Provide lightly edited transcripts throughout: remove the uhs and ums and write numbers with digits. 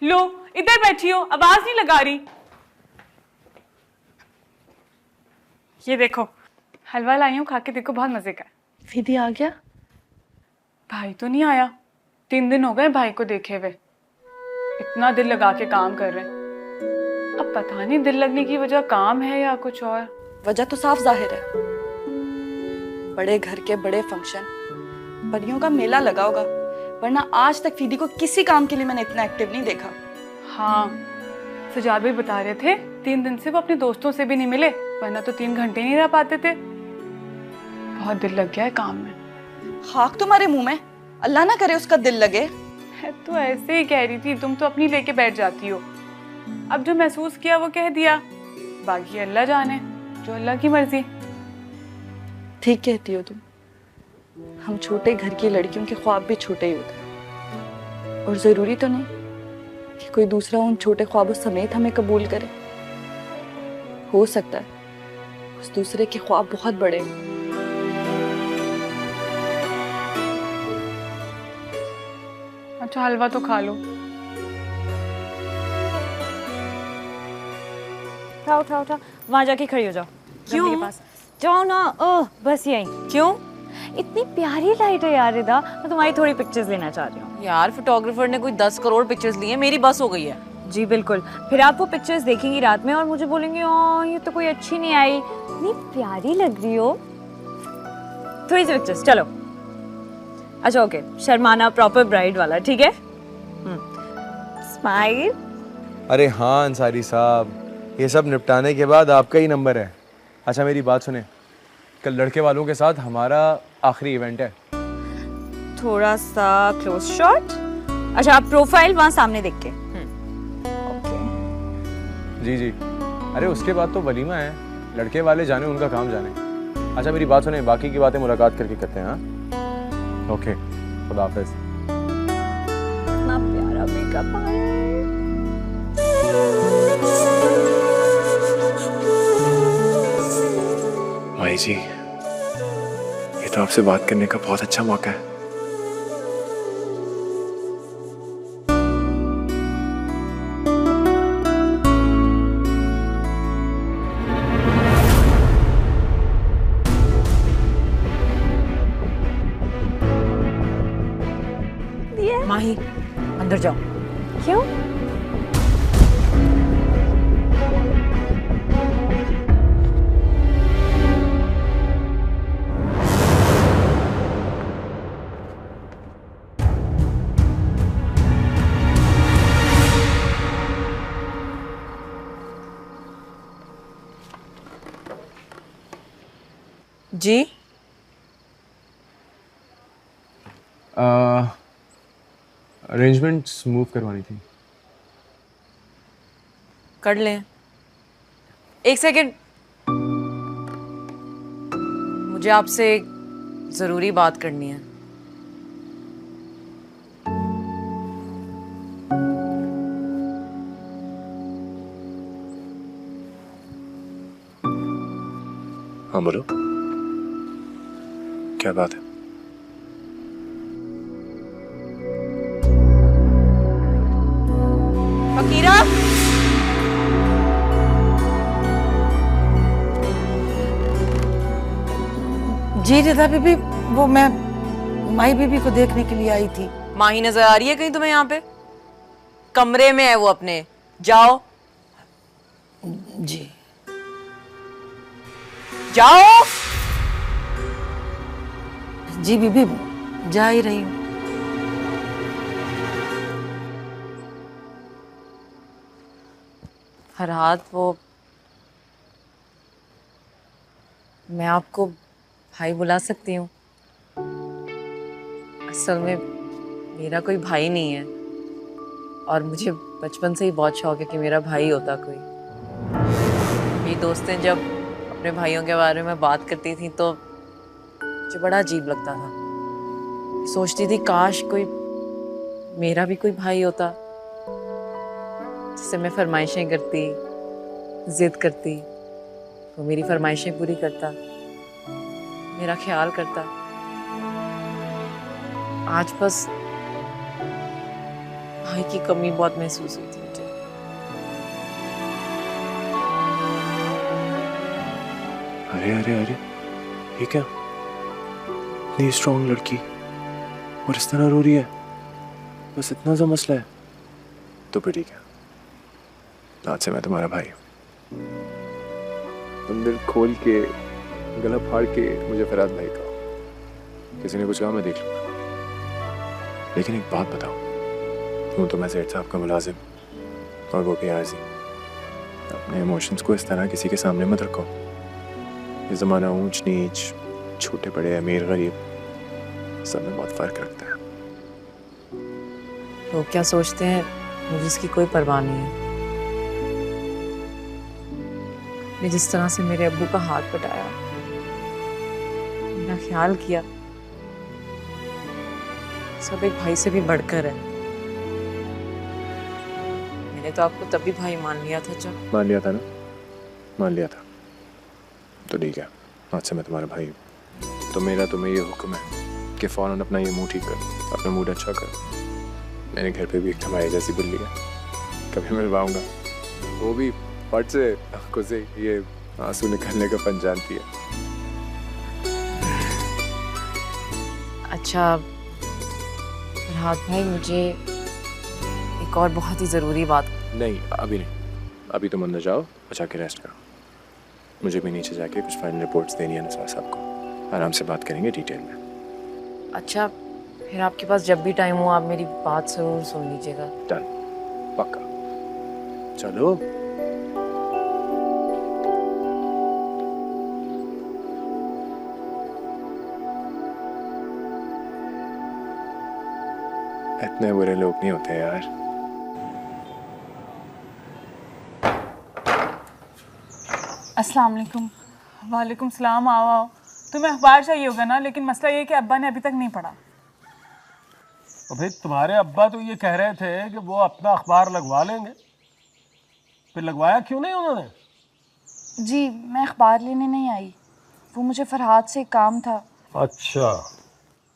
लो इधर बैठी हो, आवाज नहीं लगा रही। ये देखो हलवा लाई हूँ, खा के देखो, बहुत मजे का है। दीदी आ गया? भाई तो नहीं आया, 3 दिन हो गए भाई को देखे हुए। इतना दिल लगा के काम कर रहे हैं। अब पता नहीं दिल लगने की वजह काम है या कुछ और। वजह तो साफ जाहिर है, बड़े घर के बड़े फंक्शन, परियों का मेला लगा होगा, वरना आज तक फीदी को किसी काम के लिए मैंने इतना एक्टिव नहीं देखा। हाँ, सजाद भाई बता रहे थे 3 दिन से वो अपने दोस्तों से भी नहीं मिले, वरना तो 3 घंटे नहीं रह पाते थे। बहुत दिल लग गया है काम में। खाक तुम्हारे मुंह में, अल्लाह ना करे उसका दिल लगे। तो ऐसे ही कह रही थी, तुम तो अपनी लेके बैठ जाती हो। अब जो महसूस किया वो कह दिया, बाकी अल्लाह जाने, जो अल्लाह की मर्जी। ठीक कहती हो तुम, हम छोटे घर की लड़कियों के ख्वाब भी छोटे ही होते हैं, और जरूरी तो नहीं कि कोई दूसरा उन छोटे ख्वाबों समेत हमें कबूल करे। हो सकता है उस दूसरे के ख्वाब बहुत बड़े हैं। अच्छा हलवा तो खा लो। उठाओ उठाओ उठाओ, वहां जाके खड़ी हो जाओ। क्यों? के पास जाओ ना। ओह बस यही। क्यों? इतनी प्यारी लाइट है यार रिदा, मैं तुम्हारी थोड़ी पिक्चर्स लेना चाह रही हूँ। यार फोटोग्राफर ने कोई 10 करोड़ पिक्चर्स ली हैं, मेरी बस हो गई है। जी बिल्कुल, फिर आप वो पिक्चर्स देखेंगी रात में और मुझे बोलेंगे ओह ये तो कोई अच्छी नहीं आई, इतनी प्यारी लग रही हो। थोड़ी सी पिक्चर्स चलो। अच्छा ओके, शर्माना प्रॉपर ब्राइड वाला, ठीक है? स्माइल। अरे हाँ अंसारी साहब, ये सब निपटाने के बाद आपका ही नंबर है। अच्छा मेरी बात सुने, कल लड़के वालों के साथ हमारा आखिरी इवेंट है। थोड़ा सा क्लोज शॉट। अच्छा आप प्रोफाइल वहां सामने देख के। ओके। जी जी, अरे उसके बाद तो वलीमा है, लड़के वाले जाने उनका काम जाने। अच्छा मेरी बात सुने, बाकी की बातें मुलाकात करके करते हैं। हाँ ओके, खुदा हाफिज। इतना प्यारा मेकअप आया है। माई जी, ये तो आपसे बात करने का बहुत अच्छा मौका है। माही अंदर जाओ। क्यों? जी अरेंजमेंट्स मूव करवानी थी। कर लें। एक सेकंड, मुझे आपसे एक जरूरी बात करनी है। हाँ बोलो, क्या बात है? फकीरा, जी रिदा बीबी, वो मैं माही बीबी को देखने के लिए आई थी। माही नजर आ रही है कहीं तुम्हें? यहाँ पे कमरे में है वो अपने, जाओ। जी जाओ। जी बीबी, जा ही रही हूँ। फरहाद, वो मैं आपको भाई बुला सकती हूँ? असल में मेरा कोई भाई नहीं है, और मुझे बचपन से ही बहुत शौक है कि मेरा भाई होता कोई। मेरी दोस्तें जब अपने भाइयों के बारे में बात करती थी तो मुझे बड़ा अजीब लगता था। सोचती थी काश कोई मेरा भी कोई भाई होता, जिससे मैं फरमाइशें करती, जिद करती, वो मेरी फरमाइशें पूरी करता, मेरा ख्याल करता। आज बस भाई की कमी बहुत महसूस हुई थी मुझे। अरे अरे अरे, ये क्या? इतनी स्ट्रॉन्ग लड़की और इस तरह रो रही है, बस इतना सा मसला है। तो फिर ठीक है, आज से मैं तुम्हारा भाई हूँ। तुम दिल खोल के, गला फाड़ के मुझे फराद भाई कहो। किसी ने कुछ कहा मैं देख लूंगा, लेकिन एक बात बताओ, हूँ तो मैं सेठ साहब का मुलाजिम और वो भी आरजी। अपने इमोशंस को इस तरह किसी के सामने मत रखो। ये ज़माना ऊंच नीच, छोटे बड़े, अमीर गरीब, सब में बहुत फ़र्क रखता है। लोग क्या सोचते हैं, मुझे इसकी कोई परवाह नहीं है। ने जिस तरह से मेरे अब्बू का हाथ बटाया, मेरा ख्याल किया, सब एक भाई से भी बढ़कर है। मैंने तो आपको तभी भाई मान लिया था जब। मान लिया था ना, मान लिया था। तो ठीक है, आज से मैं तुम्हारा भाई हूँ। तो मेरा तुम्हें ये हुक्म है कि फ़ौरन अपना ये मुंह ठीक कर, अपना मूड अच्छा कर। मेरे घर पे भी एक हमारे जैसी बिल्ली है, कभी मिलवाऊंगा। वो भी फट से आंखों से ये आंसू निकालने का फन जानती है। अच्छा फरहाद भाई, मुझे एक और बहुत ही ज़रूरी बात। नहीं अभी नहीं, अभी तुम अंदर जाओ और जाके रेस्ट करो। मुझे भी नीचे जाके कुछ फाइनल रिपोर्ट्स देनी है नसवार साहब को। आराम से बात करेंगे डिटेल में। अच्छा फिर आपके पास जब भी टाइम हो आप मेरी बात ज़रूर सुन लीजिएगा। डन, पक्का। चलो। इतने बुरे लोग नहीं होते यार। अस्सलाम वालेकुम। वालेकुम सलाम। आओ आओ। तुम्हें अखबार चाहिए होगा ना, लेकिन मसला ये है कि अब्बा ने अभी तक नहीं पढ़ा। तो भाई तुम्हारे अब्बा तो ये कह रहे थे कि वो अपना अखबार लगवा लेंगे, फिर लगवाया क्यों नहीं उन्होंने? जी मैं अखबार लेने नहीं आई, वो मुझे फरहाद से काम था। अच्छा।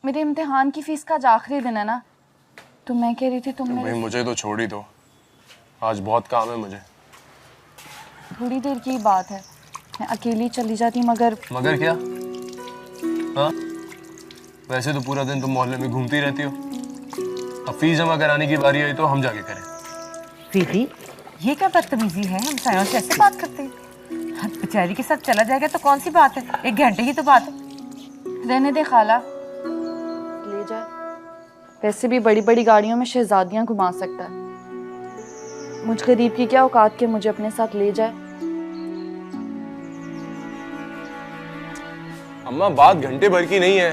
मेरे इम्तिहान की फ़ीस का आज आखिरी दिन है ना, तो मैं कह रही थी तुम भाई मुझे तो छोड़ ही दो, आज बहुत काम है मुझे। थोड़ी देर की बात है, मैं अकेली चली जाती। मगर क्या? हाँ? वैसे तो पूरा दिन तुम मोहल्ले में घूमती रहती हो, अब फीस जमा कराने की बारी आई तो हम जाके करें। दीदी ये क्या बदतमीजी है, हम सायों से ऐसे बात करते हैं? बेचारी के साथ चला जाएगा तो कौन सी बात है, 1 घंटे की तो बात है। रहने दे खाला, ले जाए। वैसे भी बड़ी बड़ी गाड़ियों में शहजादियां घुमा सकता है, मुझ गरीब की क्या औकात के मुझे अपने साथ ले जाए। अम्मा बात घंटे भर की नहीं है,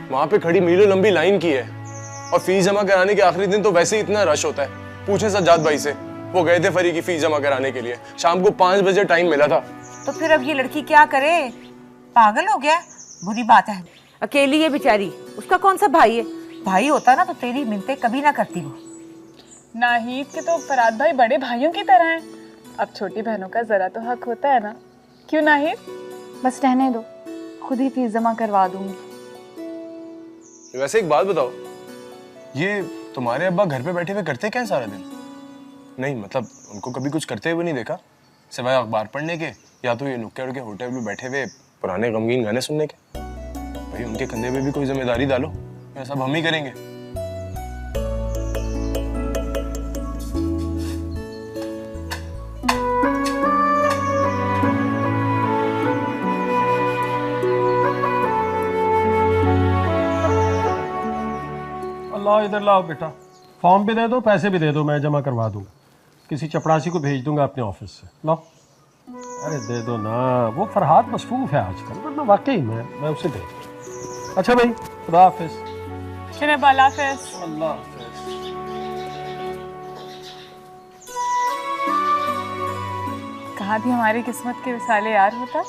वहां पे खड़ी मीलों लंबी लाइन की है, और फीस जमा कराने के आखिरी दिन तो वैसे ही इतना रश होता है। पूछे सज्जाद भाई से, वो गए थे फरी की फीस जमा कराने के लिए, शाम को 5 बजे टाइम मिला था। तो फिर अब ये लड़की क्या करे, पागल हो गया? बुरी बात है, अकेली है बेचारी, उसका कौन सा भाई है? भाई होता ना तो तेरी मिन्नतें कभी ना करती वो। नाहिद के तो फरहाद भाई बड़े भाइयों की तरह हैं, अब छोटी बहनों का जरा तो हक होता है ना, क्यों नाहिद? बस रहने दो, खुद ही फीस जमा करवा दूंगी। वैसे एक बात बताओ, ये तुम्हारे अब्बा घर पे बैठे हुए करते क्या है सारा दिन? नहीं मतलब उनको कभी कुछ करते हुए नहीं देखा, सिवाय अखबार पढ़ने के, या तो ये नुक्कड़ के होटल में बैठे हुए पुराने गमगीन गाने सुनने के। भाई उनके कंधे पे भी कोई जिम्मेदारी डालो, ये सब हम ही करेंगे। अल्लाह इधर लाओ बेटा, फॉर्म भी दे दो, पैसे भी दे दो, मैं जमा करवा दूंगा। किसी चपरासी को भेज दूंगा अपने ऑफिस से। लाओ, अरे दे दो ना, वो फरहाद मसरूफ है आजकल, वरना वाकई मैं उसे दे। अच्छा भाई, खुदा हाफिज। चले बाला हाफिज। अल्लाह हाफिज। कहा भी हमारी किस्मत के विसाले यार होता।